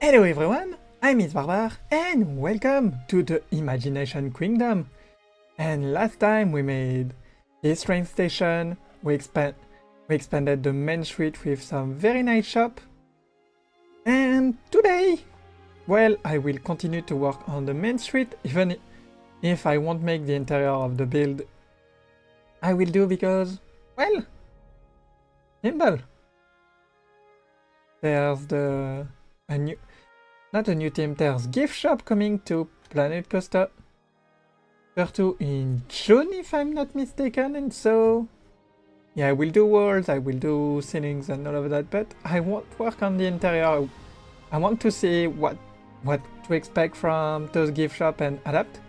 Hello everyone, I'm Barbar and welcome to the Imagination Queendom. And last time we made this train station, we expanded the Mainstreet with some very nice shop. And today, well, I will continue to work on the Mainstreet, even if I won't make the interior of the build. I will do because, well, simple. There's not a new team, there's gift shop coming to Planet Coaster 2 in June if I'm not mistaken, and so yeah, I will do walls, I will do ceilings and all of that, but I won't work on the interior. I want to see what to expect from those gift shop and adapt.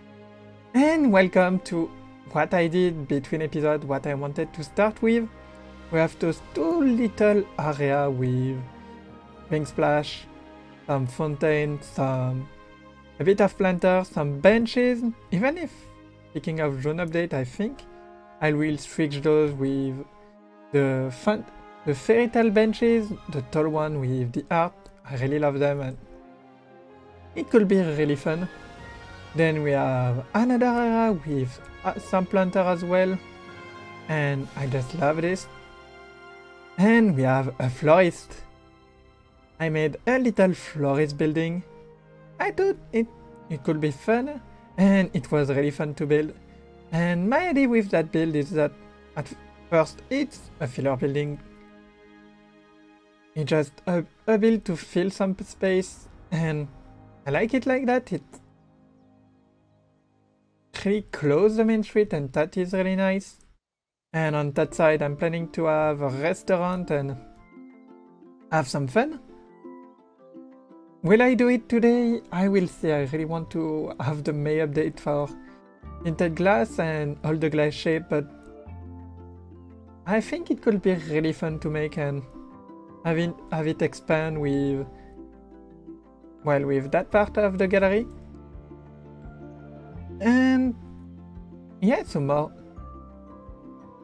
And welcome to what I did between episodes, what I wanted to start with. We have those two little area with ring splash, some fountain, a bit of planter, some benches. Even if, speaking of June update, I think I will switch those with the fairy tale benches, the tall one with the art. I really love them and it could be really fun. Then we have another area with some planter as well, and I just love this. And we have a florist. I made a little florist building. I thought it could be fun, and it was really fun to build. And my idea with that build is that at first it's a filler building. It's just a build to fill some space, and I like it like that. It's really close the main street, and that is really nice. And on that side I'm planning to have a restaurant and have some fun. Will I do it today? I will see. I really want to have the May update for tinted glass and all the glass shape, but I think it could be really fun to make and have it expand with, well, with that part of the gallery. And yeah, so more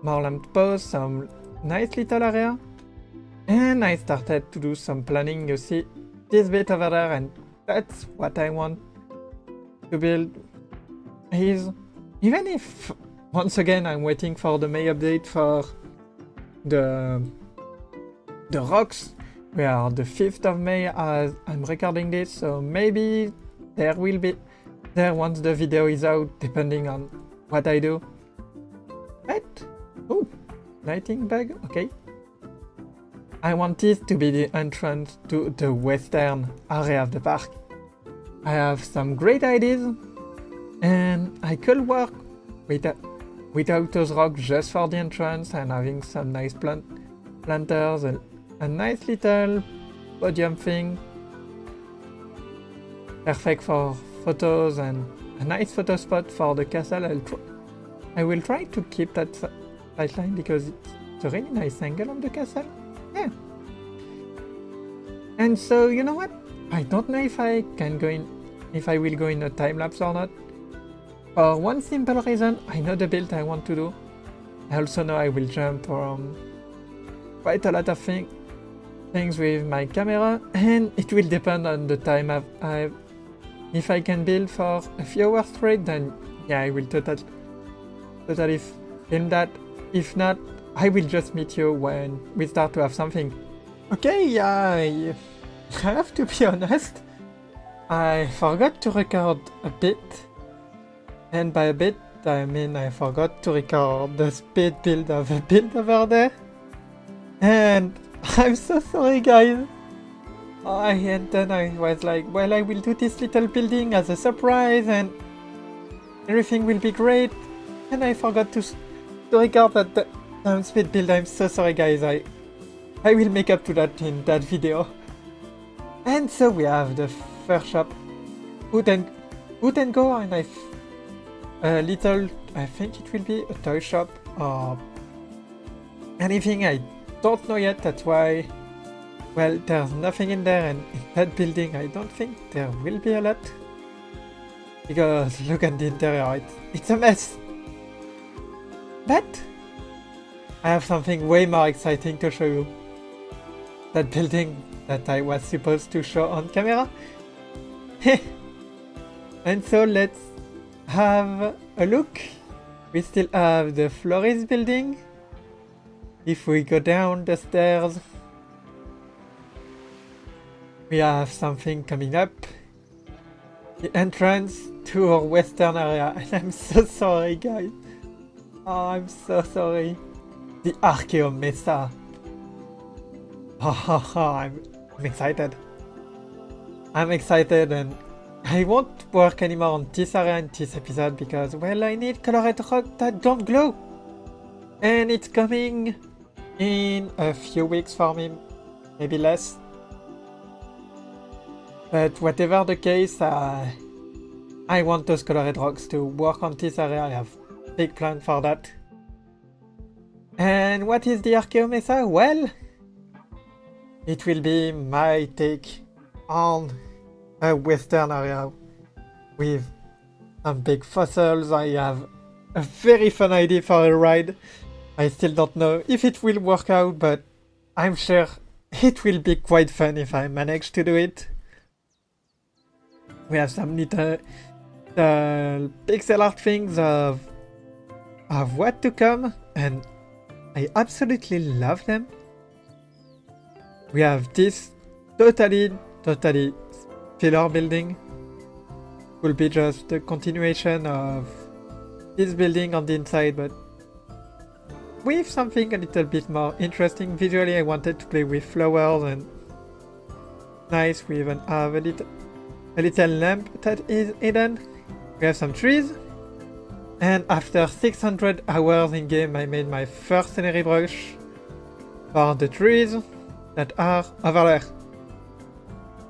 lamp posts, some nice little area. And I started to do some planning, you see this bit over there, and that's what I want to build. Is even if once again I'm waiting for the May update for the rocks. We are the 5th of May as I'm recording this, so maybe there will be there once the video is out, depending on what I do. But oh, lighting bag, okay. I want this to be the entrance to the western area of the park. I have some great ideas, and I could work without those rocks just for the entrance and having some nice planters and a nice little podium thing. Perfect for photos and a nice photo spot for the castle. I will try to keep that sightline because it's a really nice angle on the castle. Yeah. And so, you know what? I don't know if I will go in a time lapse or not. For one simple reason, I know the build I want to do. I also know I will jump from quite a lot of things with my camera, and it will depend on the time I've. If I can build for a few hours straight, then yeah, I will totally film that. If not, I will just meet you when we start to have something. Okay, I have to be honest, I forgot to record a bit, and by a bit I mean I forgot to record the speed build of a build over there, and I'm so sorry guys. And then I was like, well, I will do this little building as a surprise and everything will be great, and I forgot to record that speed build. I'm so sorry guys, I will make up to that in that video. And so we have the first shop, Wood and Go, and a little, I think it will be a toy shop or anything, I don't know yet. That's why, well, there's nothing in there, and in that building I don't think there will be a lot, because look at the interior, it's a mess. But I have something way more exciting to show you. That building that I was supposed to show on camera. And so let's have a look. We still have the florist building. If we go down the stairs, we have something coming up. The entrance to our western area. And I'm so sorry, guys. Oh, I'm so sorry. The Archeo Mesa. I'm excited. I'm excited, and I won't work anymore on this area in this episode because, well, I need colored rock that don't glow. And it's coming in a few weeks for me, maybe less. But whatever the case, I want those colored rocks to work on this area. I have big plan for that. And what is the Archeo Mesa? Well, it will be my take on a western area with some big fossils. I have a very fun idea for a ride. I still don't know if it will work out, but I'm sure it will be quite fun if I manage to do it. We have some little pixel art things of what to come, and I absolutely love them. We have this totally filler building. Will be just the continuation of this building on the inside, but with something a little bit more interesting. Visually, I wanted to play with flowers, and nice. We even have a little lamp that is hidden. We have some trees. And after 600 hours in game, I made my first scenery brush for the trees that are over there.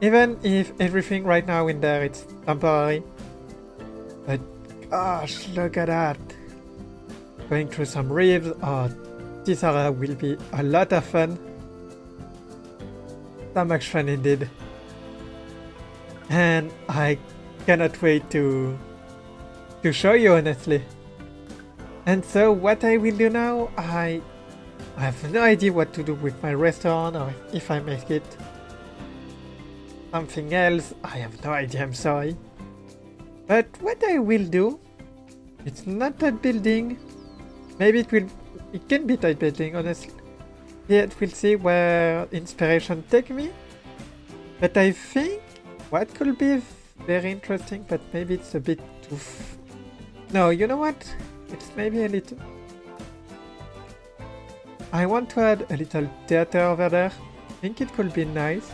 Even if everything right now in there it's temporary. But gosh, look at that. Going through some reefs. Oh, this area will be a lot of fun. So much fun indeed. And I cannot wait to show you, honestly. And so what I will do now, I have no idea what to do with my restaurant, or if I make it something else. I have no idea, I'm sorry. But what I will do, it's not that building. Maybe it can be that building, honestly. Yet we'll see where inspiration take me. But I think what could be very interesting, but maybe it's a bit too... No, you know what? It's maybe a little... I want to add a little theater over there. I think it could be nice.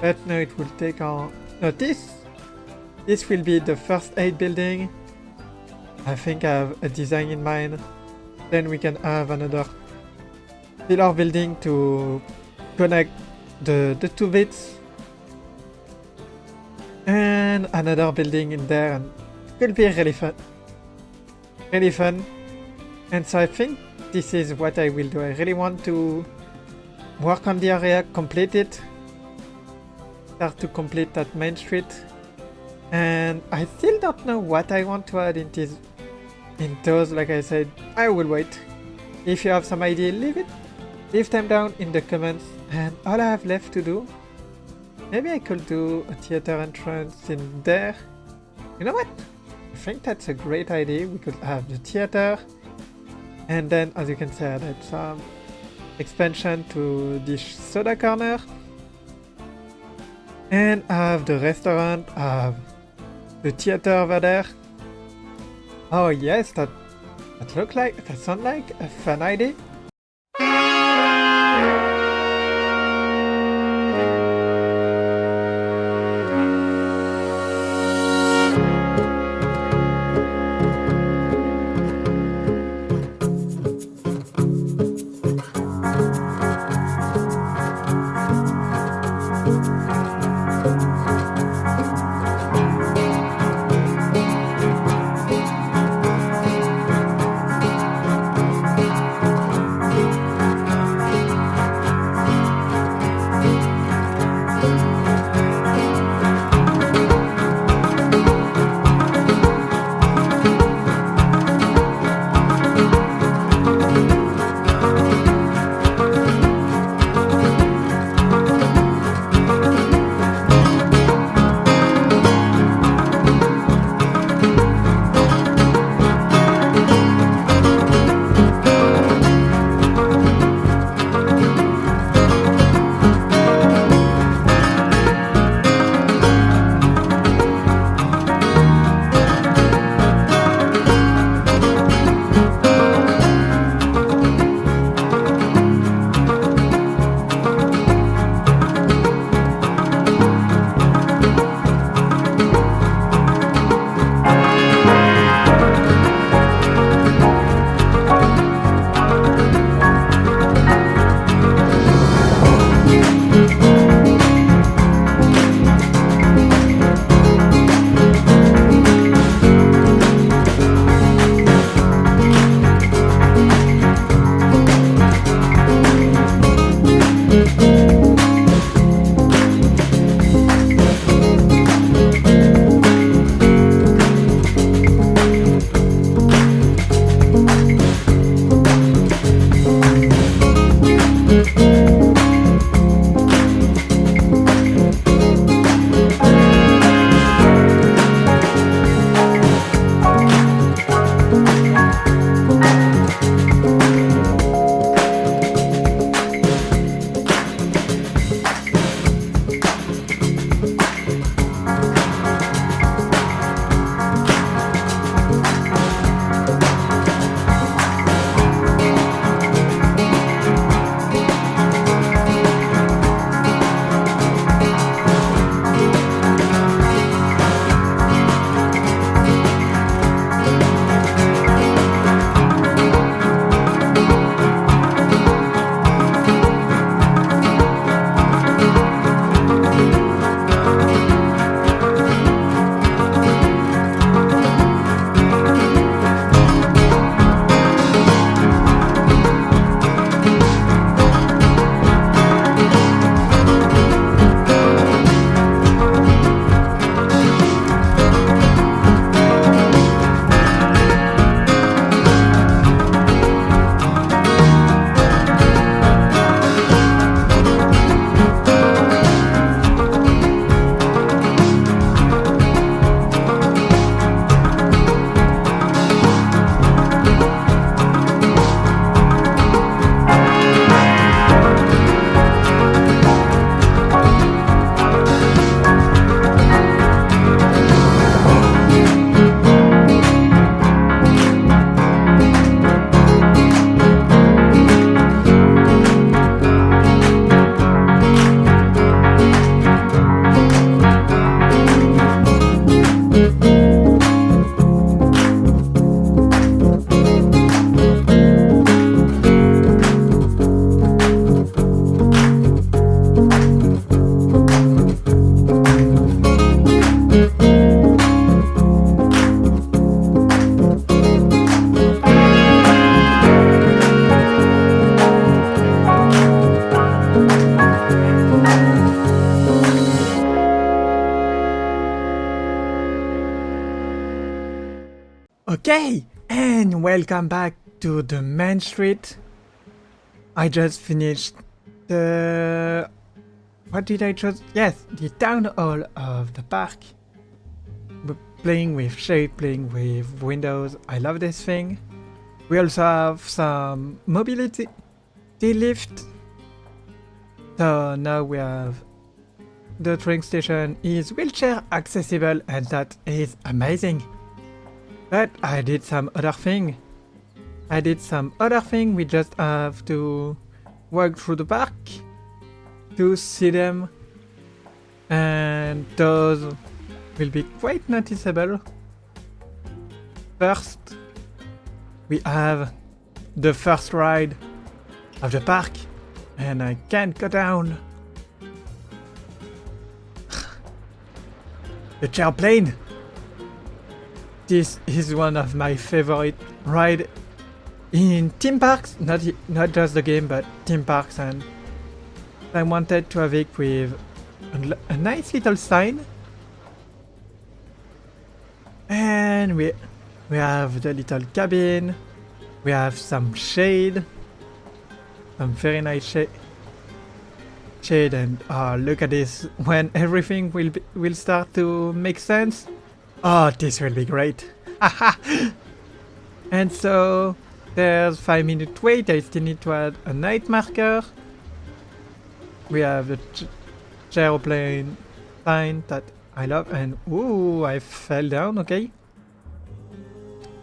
But no, it will take on... No, this will be the first aid building. I think I have a design in mind. Then we can have another pillar building to connect the two bits. And another building in there, and it could be really fun. Really fun. And so I think this is what I will do. I really want to work on the area, complete it. Start to complete that Mainstreet. And I still don't know what I want to add in those, like I said, I will wait. If you have some idea, leave them down in the comments. And all I have left to do, maybe I could do a theater entrance in there. You know what? I think that's a great idea. We could have the theater, and then, as you can see, I added some expansion to this soda corner, and have the restaurant, have the theater over there. Oh yes, that sounds like a fun idea. Okay, and welcome back to the Mainstreet. I just finished the... What did I just... Yes, the town hall of the park. Playing with shade, playing with windows. I love this thing. We also have some mobility lift. So now we have the train station is wheelchair accessible, and that is amazing. But I did some other thing. We just have to walk through the park to see them, and those will be quite noticeable. First, we have the first ride of the park, and I can't go down. The chairplane. This is one of my favorite rides in theme parks, not just the game, but theme parks, and I wanted to have it with a nice little sign. And we have the little cabin. We have some shade, some very nice shade, and look at this. When everything will start to make sense. Oh, this will be great. And so there's 5-minute wait. I still need to add a night marker. We have the aeroplane sign that I love, and ooh, I fell down, okay.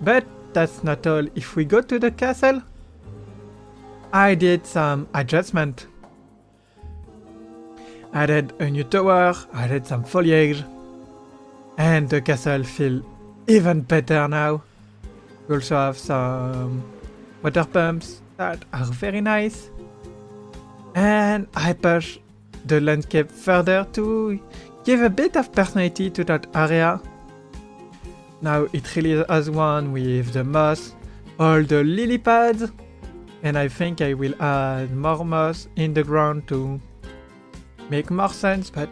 But that's not all. If we go to the castle, I did some adjustment. I added a new tower, I added some foliage, and the castle feels even better now. We also have some water pumps that are very nice. And I push the landscape further to give a bit of personality to that area. Now it really has one with the moss, all the lily pads, and I think I will add more moss in the ground to make more sense, but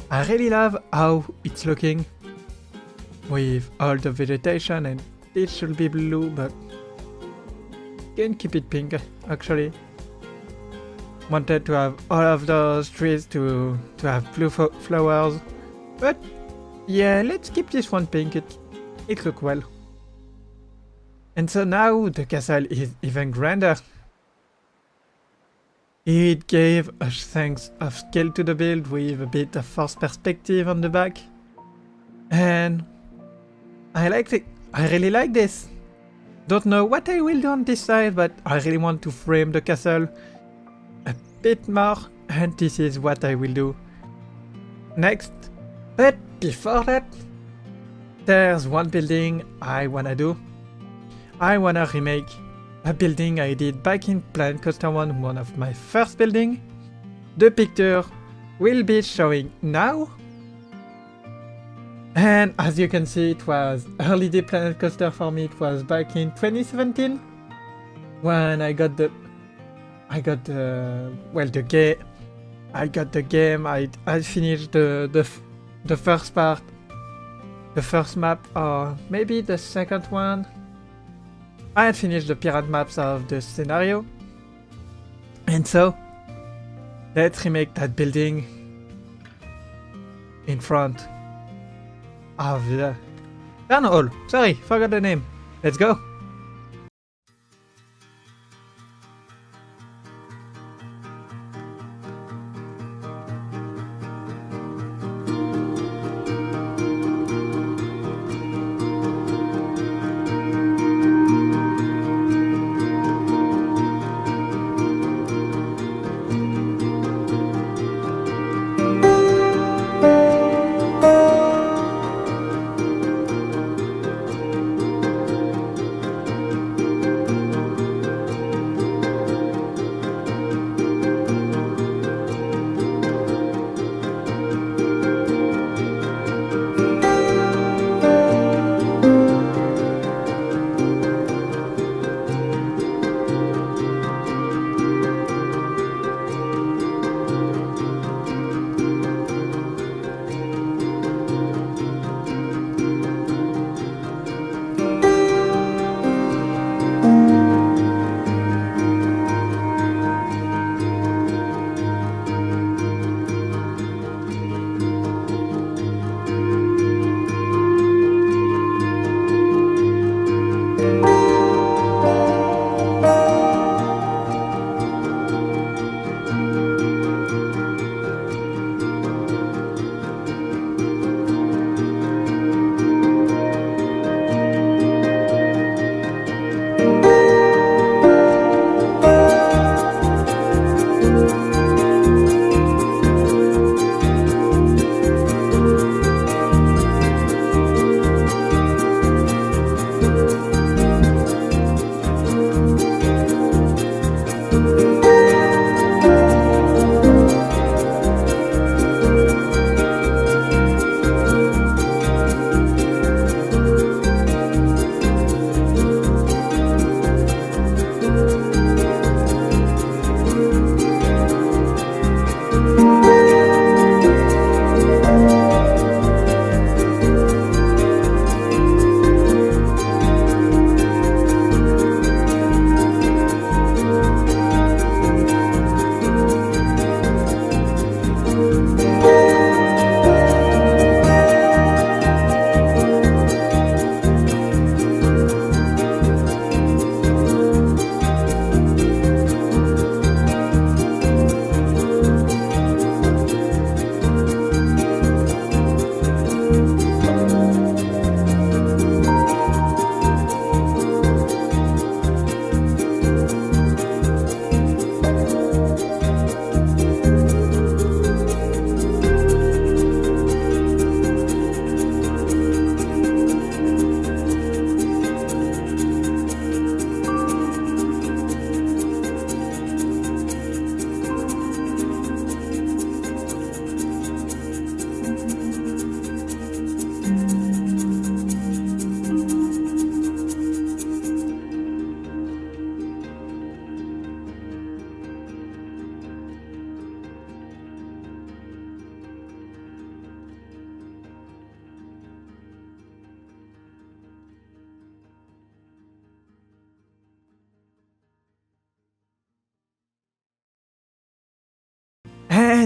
I really love how it's looking with all the vegetation, and it should be blue, but can keep it pink actually. Wanted to have all of those trees to have blue flowers, but yeah, let's keep this one pink, it look well. And so now the castle is even grander. It gave a sense of scale to the build with a bit of first perspective on the back, and I liked it. I really like this. Don't know what I will do on this side, but I really want to frame the castle a bit more, and this is what I will do next. But before that, there's one building I wanna do. I wanna remake a building I did back in Planet Coaster 1, one of my first building. The picture will be showing now. And as you can see, it was early day Planet Coaster for me. It was back in 2017 when I got the game. I finished the first part, the first map, or maybe the second one. I had finished the pirate maps of the scenario, and so let's remake that building in front of the town hall. Sorry, forgot the name. Let's go.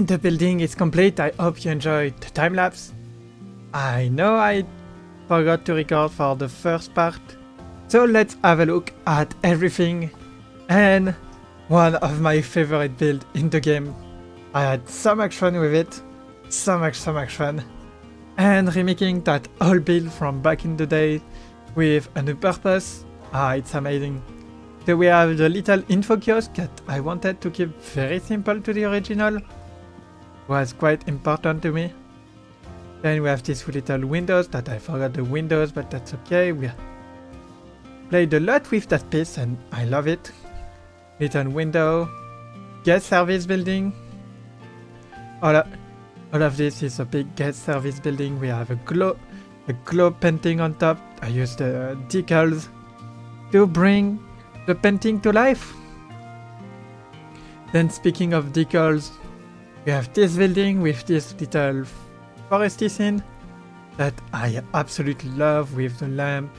And the building is complete. I hope you enjoyed the time-lapse. I know I forgot to record for the first part, so let's have a look at everything. And one of my favorite builds in the game. I had so much fun with it. So much fun. And remaking that old build from back in the day with a new purpose. It's amazing. So we have the little info kiosk that I wanted to keep very simple to the original. Was quite important to me. Then we have these little windows that I forgot the windows, but that's okay. We played a lot with that piece and I love it. Little window, guest service building. All of this is a big guest service building. We have a glow painting on top. I used the decals to bring the painting to life. Then speaking of decals, we have this building with this little foresty scene that I absolutely love with the lamp.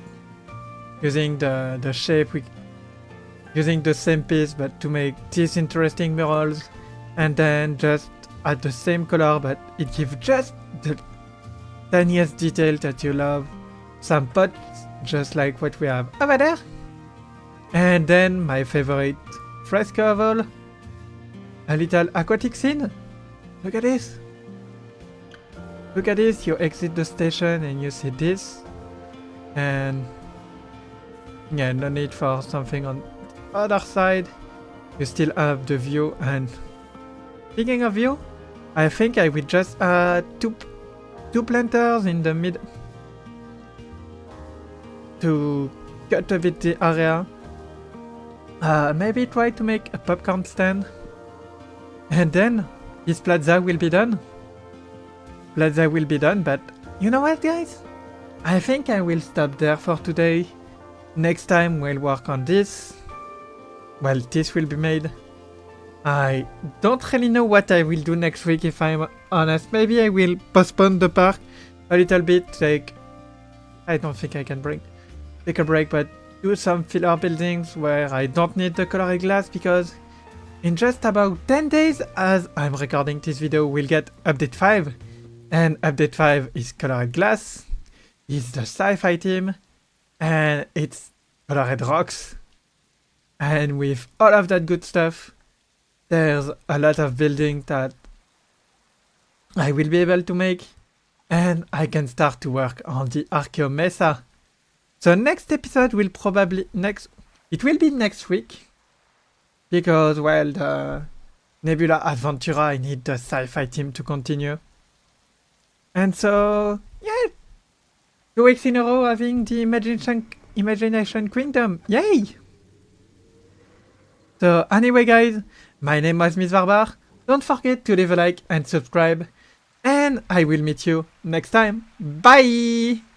Using the shape, using the same piece but to make these interesting murals. And then just add the same color but it gives just the tiniest detail that you love. Some pots just like what we have over there. And then my favorite fresco of all, a little aquatic scene. Look at this. Look at this, you exit the station and you see this. And yeah, no need for something on the other side. You still have the view. And speaking of view, I think I will just add two planters in the mid to cut a bit the area. Maybe try to make a popcorn stand. And then this plaza will be done. But you know what, guys? I think I will stop there for today. Next time we'll work on this. Well, this will be made. I don't really know what I will do next week, if I'm honest. Maybe I will postpone the park a little bit. Like, I don't think I can take a break, but do some filler buildings where I don't need the colored glass, because in just about 10 days, as I'm recording this video, we'll get update 5. And update 5 is colored glass. It's the sci-fi team. And it's colored rocks. And with all of that good stuff, there's a lot of building that I will be able to make. And I can start to work on the Archeo Mesa. So next episode will probably it will be next week. Because, well, the Nebula Adventura, I need the sci-fi team to continue. And so, yeah, 2 weeks in a row having the Imagination Queendom. Yay! So anyway, guys, my name was Miss Barbar. Don't forget to leave a like and subscribe. And I will meet you next time. Bye!